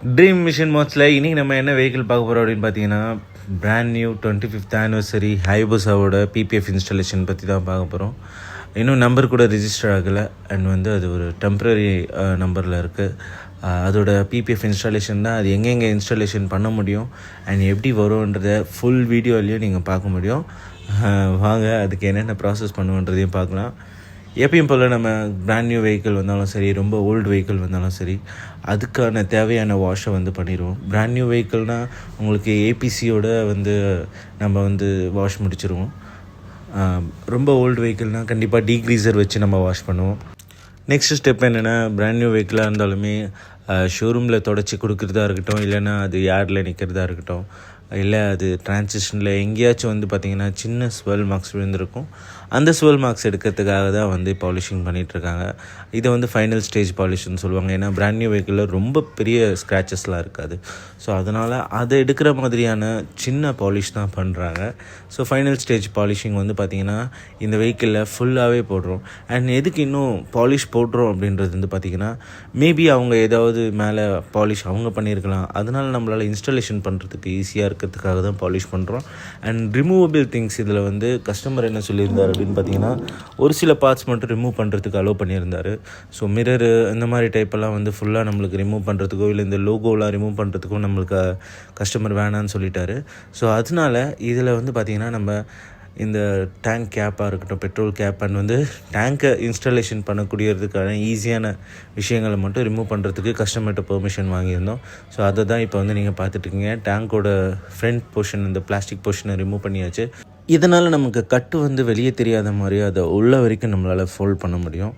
Dream machine மோட்ஸில் இன்றைக்கி நம்ம என்ன வெஹிக்கிள் பார்க்க போகிறோம் அப்படின்னு பார்த்தீங்கன்னா பிராண்ட் நியூ 25th ஆனிவர்சரி ஹைபஸாவோட பிபிஎஃப் இன்ஸ்டாலேஷன் பற்றி தான் பார்க்க போகிறோம். இன்னும் நம்பர் கூட ரிஜிஸ்டர் ஆகலை அண்ட் அது ஒரு டெம்ப்ரரி நம்பரில் இருக்குது. அதோட பிபிஎஃப் இன்ஸ்டாலேஷன் தான். அது எங்கெங்கே இன்ஸ்டாலேஷன் பண்ண முடியும் அண்ட் எப்படி வரும்ன்றத ஃபுல் வீடியோலையும் நீங்கள் பார்க்க முடியும். வாங்க அதுக்கு என்னென்ன ப்ராசஸ் பண்ணுவோன்றதையும் பார்க்கலாம். எப்பயும் போல் நம்ம பிராண்ட் நியூ வெஹிக்கிள் வந்தாலும் சரி, ரொம்ப ஓல்டு வெஹிக்கிள் வந்தாலும் சரி, அதுக்கான தேவையான வாஷை பண்ணிடுவோம். பிராண்ட் நியூ வெஹிக்கிள்னால் உங்களுக்கு ஏபிசியோட நம்ம வாஷ் முடிச்சிருவோம். ரொம்ப ஓல்டு வெஹிக்கிள்னால் கண்டிப்பாக டீக்ரீசர் வச்சு நம்ம வாஷ் பண்ணுவோம். நெக்ஸ்ட் ஸ்டெப் என்னென்னா, பிராண்ட் நியூ வெஹிக்கிளாக இருந்தாலுமே ஷோரூமில் தொடச்சி கொடுக்குறதா இருக்கட்டும், இல்லைன்னா அது யார்டில் நிற்கிறதா இருக்கட்டும், இல்லை அது டிரான்சிஷனில் எங்கேயாச்சும் பார்த்திங்கன்னா சின்ன ஸ்வெல் மார்க்ஸ் விழுந்திருக்கும். அந்த ஸ்வெல் மார்க்ஸ் எடுக்கிறதுக்காக தான் பாலிஷிங் பண்ணிகிட்ருக்காங்க. இதை ஃபைனல் ஸ்டேஜ் பாலிஷ்னு சொல்லுவாங்க. ஏன்னா பிராண்ட் நியூ வெஹிக்கிளில் ரொம்ப பெரிய ஸ்க்ராச்சஸ்லாம் இருக்காது. ஸோ அதனால் அதை எடுக்கிற மாதிரியான சின்ன பாலிஷ் தான் பண்ணுறாங்க. ஸோ ஃபைனல் ஸ்டேஜ் பாலிஷிங் பார்த்திங்கன்னா இந்த வெஹிக்கிளில் ஃபுல்லாகவே போடுறோம். அண்ட் எதுக்கு இன்னும் பாலிஷ் போடுறோம் அப்படின்றது பார்த்திங்கன்னா, மேபி அவங்க ஏதாவது மேலே பாலிஷ் அவங்க பண்ணியிருக்கலாம். அதனால் நம்மளால் இன்ஸ்டாலேஷன் பண்ணுறதுக்கு ஈஸியாக இருக்கிறதுக்காக தான் பாலிஷ் பண்ணுறோம். அண்ட் ரிமூவபிள் திங்ஸ் இதில் கஸ்டமர் என்ன சொல்லியிருந்தார் அப்படின்னு பார்த்தீங்கன்னா, ஒரு சில பார்ட்ஸ் மட்டும் ரிமூவ் பண்ணுறதுக்கு அலோவ் பண்ணியிருந்தார். ஸோ மிரரு இந்த மாதிரி டைப்பெல்லாம் ஃபுல்லாக நம்மளுக்கு ரிமூவ் பண்ணுறதுக்கோ, இல்லை இந்த லோகோலாம் ரிமூவ் பண்ணுறதுக்கோ நம்மளுக்கு கஸ்டமர் வேணான்னு சொல்லிட்டாரு. ஸோ அதனால் இதில் பார்த்திங்கன்னா நம்ம இந்த டேங்க் கேப்பாக இருக்கட்டும், பெட்ரோல் கேப் அண்ட் டேங்கை இன்ஸ்டாலேஷன் பண்ணக்கூடியதுக்கான ஈஸியான விஷயங்களை மட்டும் ரிமூவ் பண்ணுறதுக்கு கஸ்டமர்கிட்ட பெர்மிஷன் வாங்கியிருந்தோம். ஸோ அதை தான் இப்போ நீங்கள் பார்த்துட்ருக்கீங்க. டேங்கோட ஃப்ரண்ட் போர்ஷன், இந்த பிளாஸ்டிக் போர்ஷனை ரிமூவ் பண்ணியாச்சு. இதனால் நமக்கு கட்டு வெளியே தெரியாத மாதிரி அதை உள்ள வரைக்கும் நம்மளால் ஃபோல்ட் பண்ண முடியும்.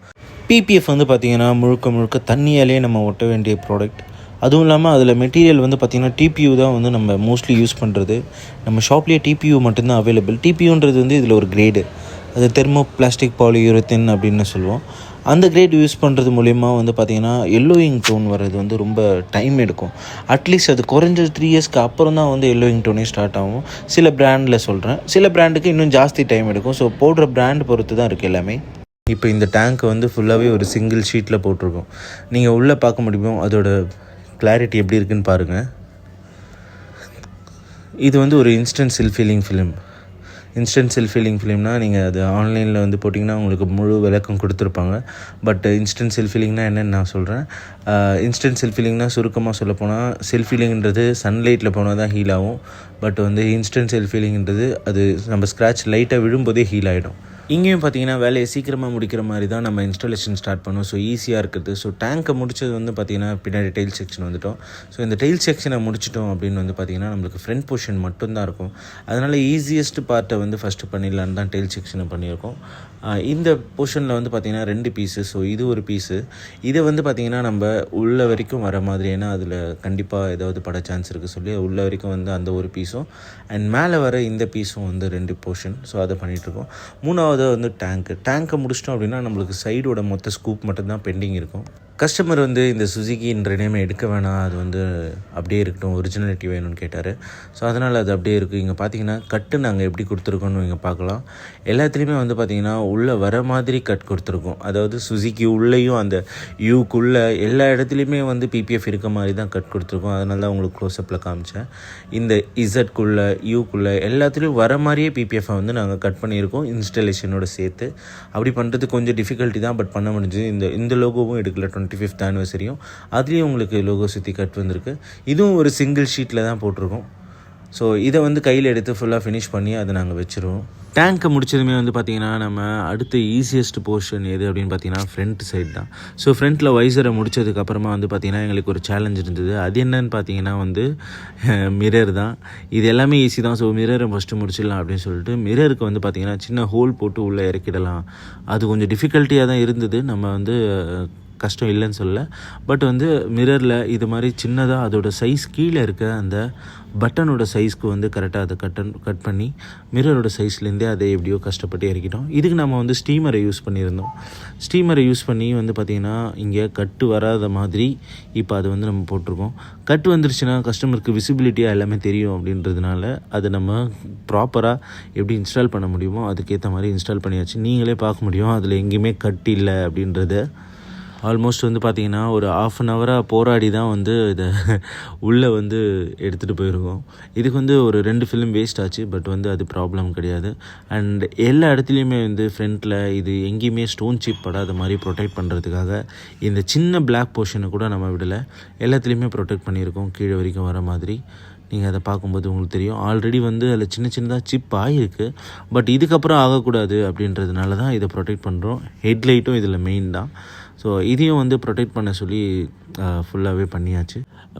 பிபிஎஃப் பார்த்திங்கன்னா முழுக்க முழுக்க தண்ணியாலே நம்ம ஒட்ட வேண்டிய ப்ராடக்ட். அதுவும் இல்லாமல் அதில் மெட்டீரியல் பார்த்திங்கன்னா டிபியூ தான் நம்ம மோஸ்ட்லி யூஸ் பண்ணுறது. நம்ம ஷாப்லேயே டிபியூ மட்டும்தான் அவைலபிள். டிபியூன்றது இதில் ஒரு கிரேடு, அது தெர்மோ பிளாஸ்டிக் பாலியூரத்தின் அப்படின்னு சொல்லுவோம். அந்த கிரேட் யூஸ் பண்ணுறது மூலிமா பார்த்திங்கன்னா எல்லோயிங் டோன் வர்றது ரொம்ப டைம் எடுக்கும். அட்லீஸ்ட் அது குறைஞ்சது 3 இயர்ஸ்க்கு அப்புறம் தான் எல்லோயிங் டோனே ஸ்டார்ட் ஆகும். சில பிராண்டில் சொல்கிறேன், சில பிராண்டுக்கு இன்னும் ஜாஸ்தி டைம் எடுக்கும். ஸோ போடுற பிராண்ட் பொறுத்து தான் இருக்குது எல்லாமே. இப்போ இந்த டேங்க் ஃபுல்லாகவே ஒரு சிங்கிள் ஷீட்டில் போட்டிருக்கோம். நீங்கள் உள்ளே பார்க்க முடியும் அதோட கிளாரிட்டி எப்படி இருக்குன்னு பாருங்கள். இது ஒரு instant self healing film. Instant self healing ஃபிலிம்னால் நீங்கள் அது ஆன்லைனில் போட்டிங்கன்னா உங்களுக்கு முழு விளக்கம் கொடுத்துருப்பாங்க. பட் இன்ஸ்டன்ட் செல்ஃப் ஹீலிங்னால் என்னென்னு நான் சொல்கிறேன். இன்ஸ்டன்ட் செல்ஃப் ஹீலிங்னால் சுருக்கமாக சொல்லப்போனால், செல்ஃப் ஹீலிங்கிறது சன்லைட்டில் போனால் தான் ஹீல் ஆகும். பட் இன்ஸ்டன்ட் செல்ஃப் ஹீலிங்கிறது அது நம்ம ஸ்க்ராட்ச் லைட்டாக விழும்போதே ஹீல் ஆகிடும். இங்கேயும் பார்த்தீங்கன்னா வேலையை சீக்கிரமாக முடிக்கிற மாதிரி தான் நம்ம இன்ஸ்டாலேஷன் ஸ்டார்ட் பண்ணோம். ஸோ ஈஸியாக இருக்குது. ஸோ டேங்கை முடித்தது பார்த்திங்கன்னா பின்னாடி டெயில் செக்ஷன் வந்துட்டோம். ஸோ இந்த டெயில் செக்ஷனை முடிச்சிட்டோம் அப்படின்னு பார்த்திங்கன்னா நம்மளுக்கு ஃப்ரண்ட் போர்ஷன் மட்டும்தான் இருக்கும். அதனால் ஈஸியஸ்ட் பார்ட்டை ஃபஸ்ட்டு பண்ணிடலான்னு தான் டெயில் செக்ஷனை பண்ணியிருக்கோம். இந்த போர்ஷனில் பார்த்திங்கன்னா 2 பீஸு. ஸோ இது ஒரு பீஸு. இதை பார்த்திங்கன்னா நம்ம உள்ள வரைக்கும் வர மாதிரி, ஏன்னா அதில் கண்டிப்பாக ஏதாவது பட சான்ஸ் இருக்குது சொல்லி உள்ள வரைக்கும் அந்த ஒரு பீஸும் அண்ட் மேலே வர இந்த பீஸும் 2 போர்ஷன். ஸோ அதை பண்ணிகிட்ருக்கோம். மூணாவது டேங்கை முடிச்சிட்டோம் அப்படின்னா நம்மளுக்கு சைடோட மொத்த ஸ்கூப் மட்டும்தான் பெண்டிங் இருக்கும். கஸ்டமர் இந்த சுசுகின்ற நேமை எடுக்க வேணாம், அது அப்படியே இருக்கட்டும், ஒரிஜினாலிட்டி வேணும்னு கேட்டார். ஸோ அதனால் அது அப்படியே இருக்குது. இங்கே பார்த்தீங்கன்னா கட்டு நாங்கள் எப்படி கொடுத்துருக்கோன்னு இங்கே பார்க்கலாம். எல்லாத்துலேயுமே பார்த்திங்கன்னா உள்ளே வர மாதிரி கட் கொடுத்துருக்கோம். அதாவது சுசுகி உள்ளேயும் அந்த யூக்குள்ளே எல்லா இடத்துலையுமே பிபிஎஃப் இருக்க மாதிரி தான் கட் கொடுத்துருக்கோம். அதனால தான் உங்களுக்கு க்ளோஸ்அப்பில் காமிச்சேன். இந்த இசட்குள்ளே யூக்குள்ளே எல்லாத்துலேயும் வர மாதிரியே பிபிஎஃப்பை நாங்கள் கட் பண்ணியிருக்கோம் இன்ஸ்டாலேஷனோட சேர்த்து. அப்படி பண்ணுறது கொஞ்சம் டிஃபிகல்ட்டி தான், பட் பண்ண முடிஞ்சது. இந்த லோகோவும் எடுக்கல 25th ஆனிவர்சரியும், அதுலேயும் உங்களுக்கு லோகோ சுற்றி கட் வந்திருக்கு. இதுவும் ஒரு சிங்கிள் ஷீட்டில் தான் போட்டிருக்கோம். ஸோ இதை கையில் எடுத்து ஃபுல்லாக ஃபினிஷ் பண்ணி அதை நாங்கள் வச்சுருவோம். டேங்க்கை முடிச்சதுமே பார்த்திங்கன்னா நம்ம அடுத்த ஈஸியஸ்ட் போர்ஷன் எது அப்படின்னு பார்த்தீங்கன்னா ஃப்ரண்ட் சைடு தான். ஸோ ஃப்ரண்ட்டில் வைசரை முடித்ததுக்கப்புறமா பார்த்திங்கன்னா எங்களுக்கு ஒரு சேலஞ்ச் இருந்தது. அது என்னன்னு பார்த்தீங்கன்னா மிரர் தான். இது எல்லாமே ஈஸி தான். ஸோ மிரரை ஃபஸ்ட்டு முடிச்சிடலாம் அப்படின்னு சொல்லிட்டு மிரருக்கு பார்த்திங்கன்னா சின்ன ஹோல் போட்டு உள்ளே இறக்கிடலாம். அது கொஞ்சம் டிஃபிகல்ட்டியாக தான் இருந்தது. நம்ம கஷ்டம் இல்லைன்னு சொல்லலை. பட் மிரரில் இது மாதிரி சின்னதாக அதோட சைஸ் கீழே இருக்க அந்த பட்டனோட சைஸ்க்கு கரெக்டாக அதை கட் பண்ணி மிரரோட சைஸ்லேருந்தே அதை எப்படியோ கஷ்டப்பட்டு இறக்கிட்டோம். இதுக்கு நம்ம ஸ்டீமரை யூஸ் பண்ணியிருந்தோம். ஸ்டீமரை யூஸ் பண்ணி பார்த்திங்கன்னா இங்கே கட்டு வராத மாதிரி இப்போ அது நம்ம போட்டிருக்கோம். கட்டு வந்துருச்சுன்னா கஸ்டமருக்கு விசிபிலிட்டியாக எல்லாமே தெரியும். அப்படின்றதுனால அதை நம்ம ப்ராப்பராக எப்படி இன்ஸ்டால் பண்ண முடியுமோ அதுக்கேற்ற மாதிரி இன்ஸ்டால் பண்ணியாச்சு. நீங்களே பார்க்க முடியும் அதில் எங்கேயுமே கட்டு இல்லை அப்படின்றத. ஆல்மோஸ்ட் வந்து பார்த்திங்கன்னா ஒரு ½ அன் ஹவராக போராடி தான் வந்து இதை உள்ளே வந்து எடுத்துகிட்டு போயிருக்கோம். இதுக்கு வந்து ஒரு 2 ஃபிலிம் வேஸ்ட் ஆச்சு. பட் வந்து அது ப்ராப்ளம் கிடையாது. அண்ட் எல்லா இடத்துலையுமே வந்து ஃப்ரண்ட்டில் இது எங்கேயுமே ஸ்டோன் சிப் படாத மாதிரி ப்ரொடெக்ட் பண்ணுறதுக்காக இந்த சின்ன பிளாக் போர்ஷனை கூட நம்ம விடலை. எல்லாத்துலேயுமே ப்ரொடெக்ட் பண்ணியிருக்கோம் கீழே வரைக்கும் வர மாதிரி. நீங்கள் அதை பார்க்கும்போது உங்களுக்கு தெரியும். ஆல்ரெடி வந்து அதில் சின்னதாக சிப் ஆகிருக்கு. பட் இதுக்கப்புறம் ஆகக்கூடாது அப்படின்றதுனால தான் இதை ப்ரொடெக்ட் பண்ணுறோம். ஹெட்லைட்டும் இதில் மெயின் தான். ஸோ இதையும் வந்து ப்ரொடெக்ட் பண்ண சொல்லி ஃபுல்லாகவே பண்ணியாச்சு.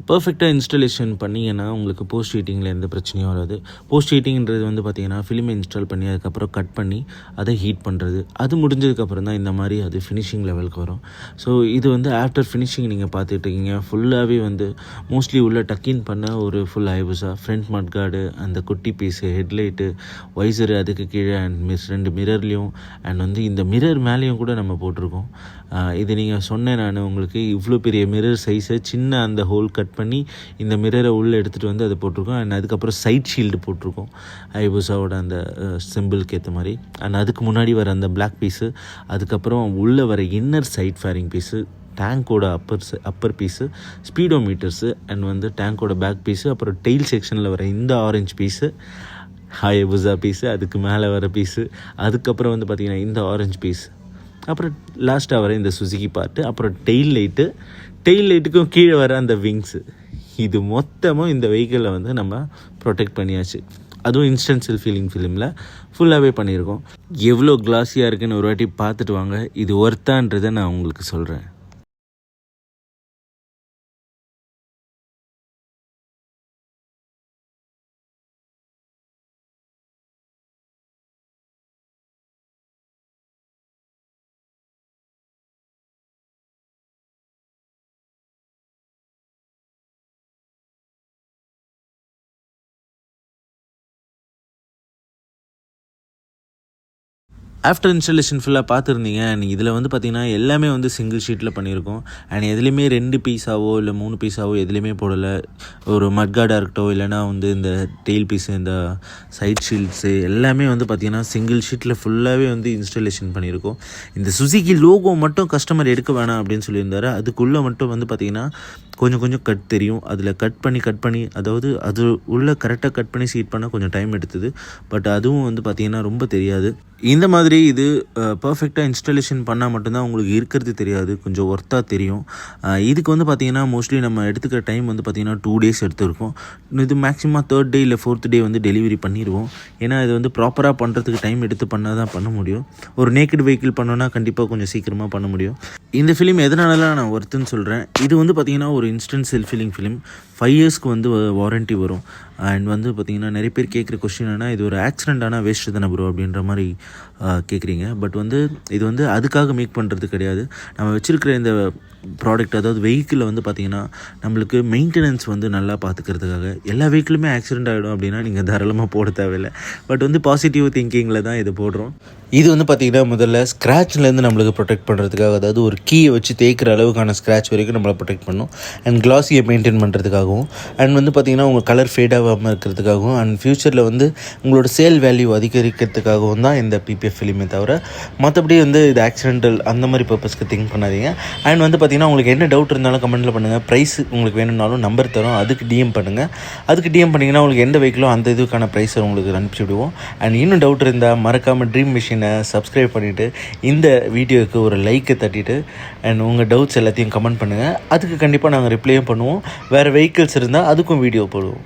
பர்ஃபெக்டாக இன்ஸ்டாலேஷன் பண்ணிங்கன்னா உங்களுக்கு போஸ்ட் ஹீட்டிங்கில் எந்த பிரச்சனையும் வராது. போஸ்ட் ஹீட்டிங்கிறது வந்து பார்த்திங்கன்னா ஃபிலிமை இன்ஸ்டால் பண்ணி அதுக்கப்புறம் கட் பண்ணி அதை ஹீட் பண்ணுறது. அது முடிஞ்சதுக்கப்புறம் தான் இந்த மாதிரி அது ஃபினிஷிங் லெவலுக்கு வரும். ஸோ இது வந்து ஆஃப்டர் ஃபினிஷிங் நீங்கள் பார்த்துட்ருக்கீங்க. ஃபுல்லாகவே வந்து மோஸ்ட்லி உள்ள டக்கின் பண்ண ஒரு ஃபுல் ஹைபுஸா ஃப்ரண்ட் மட்கார்டு, அந்த குட்டி பீஸு, ஹெட்லைட்டு, வைசரு, அதுக்கு கீழே அண்ட் 2 மிரர்லேயும் அண்ட் வந்து இந்த மிரர் மேலேயும் கூட நம்ம போட்டிருக்கோம். இது நீங்கள் சொன்னேன் நான் உங்களுக்கு, இவ்வளோ பெரிய மிரர் சைஸை சின்ன அந்த ஹோல் கட் பண்ணி இந்த மிரரை உள்ளே எடுத்துகிட்டு வந்து அதை போட்டிருக்கோம். அண்ட் அதுக்கப்புறம் சைட் ஷீல்டு போட்டிருக்கோம் ஹைபுஸாவோட அந்த சிம்பிளுக்கு ஏற்ற மாதிரி. அண்ட் அதுக்கு முன்னாடி வர அந்த பிளாக் பீஸு, அதுக்கப்புறம் உள்ளே வர இன்னர் சைட் ஃபேரிங் பீஸு, டேங்கோட upper piece, speedometers and வந்து டேங்கோட பேக் பீஸு, அப்புறம் டெயில் செக்ஷனில் வர இந்த ஆரஞ்சு பீஸு ஹைபுஸா பீஸு, அதுக்கு மேலே வர பீஸு, அதுக்கப்புறம் வந்து பார்த்திங்கன்னா இந்த ஆரஞ்சு பீஸ், அப்புறம் லாஸ்ட்டாக வர இந்த சுசுகி பார்ட்டு, அப்புறம் டெயில் லைட்டுக்கும் கீழே வர அந்த விங்ஸு. இது மொத்தமும் இந்த வெஹிக்கிளில் வந்து நம்ம ப்ரொடெக்ட் பண்ணியாச்சு. அதுவும் இன்ஸ்டன்ட் ஃபீலிங் ஃபிலிமில் ஃபுல்லாகவே பண்ணியிருக்கோம். எவ்வளோ கிளாஸியாக இருக்குன்னு ஒரு வாட்டி பார்த்துட்டு வாங்க. இது ஒர்த்தான்றதை நான் உங்களுக்கு சொல்கிறேன். ஆஃப்டர் இன்ஸ்டாலேஷன் ஃபுல்லாக பார்த்துருந்தீங்க. அண்ட் இதில் வந்து பார்த்திங்கன்னா எல்லாமே வந்து சிங்கிள் ஷீட்டில் பண்ணியிருக்கோம். அண்ட் எதுலேயுமே 2 பீஸாவோ இல்லை 3 பீஸாவோ எதுலேயுமே போடலை. ஒரு மட்கார்டாக இருக்கட்டும், இல்லைனா வந்து இந்த டெயில் பீஸு, இந்த சைட் ஷீல்ட்ஸு எல்லாமே வந்து பார்த்திங்கன்னா சிங்கிள் ஷீட்டில் ஃபுல்லாகவே வந்து இன்ஸ்டாலேஷன் பண்ணியிருக்கோம். இந்த சுசுகி லோகோ மட்டும் கஸ்டமர் எடுக்க வேணாம் அப்படின்னு சொல்லியிருந்தாரு. அதுக்குள்ளே மட்டும் வந்து பார்த்திங்கன்னா கொஞ்சம் கட் தெரியும். அதில் கட் பண்ணி அதாவது அது உள்ளே கரெக்டாக கட் பண்ணி சீட் பண்ண கொஞ்சம் டைம் எடுத்தது. பட் அதுவும் வந்து பார்த்திங்கன்னா ரொம்ப தெரியாது. இந்த மாதிரி இது பர்ஃபெக்டாக இன்ஸ்டாலேஷன் பண்ணால் மட்டும்தான் உங்களுக்கு இருக்கிறது தெரியாது, கொஞ்சம் ஒர்த்தாக தெரியும். இதுக்கு வந்து பார்த்திங்கன்னா மோஸ்ட்லி நம்ம எடுத்துக்கிற டைம் வந்து பார்த்திங்கன்னா 2 days எடுத்துருக்கோம். இது மேக்ஸிமம் 3rd day இல்லை 4th day வந்து டெலிவரி பண்ணிடுவோம். ஏன்னா இது வந்து ப்ராப்பராக பண்ணுறதுக்கு டைம் எடுத்து பண்ணால் தான் பண்ண முடியும். ஒரு நேக்கட் வெஹிக்கிள் பண்ணோன்னா கண்டிப்பாக கொஞ்சம் சீக்கிரமாக பண்ண முடியும். இந்த ஃபிலிம் எதனாலலாம் நான் ஒர்த்துன்னு சொல்கிறேன். இது வந்து பார்த்திங்கன்னா ஒரு இன்ஸ்டன்ட் ஃபீலிங் ஃபிலிம். 5 yearsக்கு வந்து வாரண்ட்டி வரும். அண்ட் வந்து பார்த்திங்கன்னா நிறைய பேர் கேட்குற கொஸ்டின் என்னன்னா, இது ஒரு ஆக்சிடென்ட் ஆனால் வேஸ்ட்டு தானே ப்ரோ அப்படின்ற மாதிரி கேட்குறீங்க. பட் வந்து இது வந்து அதுக்காக மேக் பண்ணுறது கிடையாது. நம்ம வச்சுருக்கிற இந்த ப்ராடக்ட், அதாவது வெஹிக்கிளில் வந்து பார்த்திங்கன்னா நம்மளுக்கு மெயின்டெனன்ஸ் வந்து நல்லா பார்த்துக்கிறதுக்காக. எல்லா வெஹிக்கிளுமே ஆக்சிடென்ட் ஆகிடும் அப்படின்னா நீங்கள் தாராளமாக போட தேவையில்லை. பட் வந்து பாசிட்டிவ் திங்கிங்கில் தான் இது போடுறோம். இது வந்து பார்த்திங்கன்னா முதல்ல ஸ்க்ராட்ச்லேருந்து நம்மளுக்கு ப்ரொடெக்ட் பண்ணுறதுக்காக, அதாவது ஒரு கீயை வச்சு தேய்க்கிற அளவுக்கான ஸ்க்ராட்ச் வரைக்கும் நம்மளை ப்ரொடெக்ட் பண்ணும். அண்ட் கிளாஸியை மெயின்டைன் பண்ணுறதுக்காகவும், அண்ட் வந்து பார்த்திங்கன்னா உங்கள் கலர் ஃபேட் ஆகாமல் இருக்கிறதுக்காகவும், அண்ட் ஃப்யூச்சரில் வந்து உங்களோட சேல் வேல்யூ அதிகரிக்கிறதுக்காகவும் தான் இந்த பிபிஎஃப் ஃபிலிமே தவிர மற்றபடி வந்து இது ஆக்சிடென்டல் அந்த மாதிரி பர்பஸ்க்கு திங்க் பண்ணாதீங்க. அண்ட் வந்து பார்த்திங்கன்னா உங்களுக்கு என்ன டவுட் இருந்தாலும் கமெண்ட்டில் பண்ணுங்கள். ப்ரைஸ் உங்களுக்கு வேணும்னாலும் நம்பர் தரோம், அதுக்கு டிஎம் பண்ணுங்கள். அதுக்கு டிஎம் பண்ணிங்கன்னா உங்களுக்கு எந்த வெஹிக்கிளோ அந்த இதுக்கான ப்ரைஸை உங்களுக்கு அனுப்பிச்சி விடுவோம். அண்ட் இன்னும் டவுட் இருந்தால் மறக்காமல் ட்ரீம் மிஷினை சப்ஸ்கிரைப் பண்ணிவிட்டு இந்த வீடியோவுக்கு ஒரு லைக்கை தட்டிட்டு அண்ட் உங்கள் டவுட்ஸ் எல்லாத்தையும் கமெண்ட் பண்ணுங்கள். அதுக்கு கண்டிப்பாக நாங்கள் ரிப்ளையும் பண்ணுவோம். வேறு வெஹிக்கிள்ஸ் இருந்தால் அதுக்கும் வீடியோ போடுவோம்.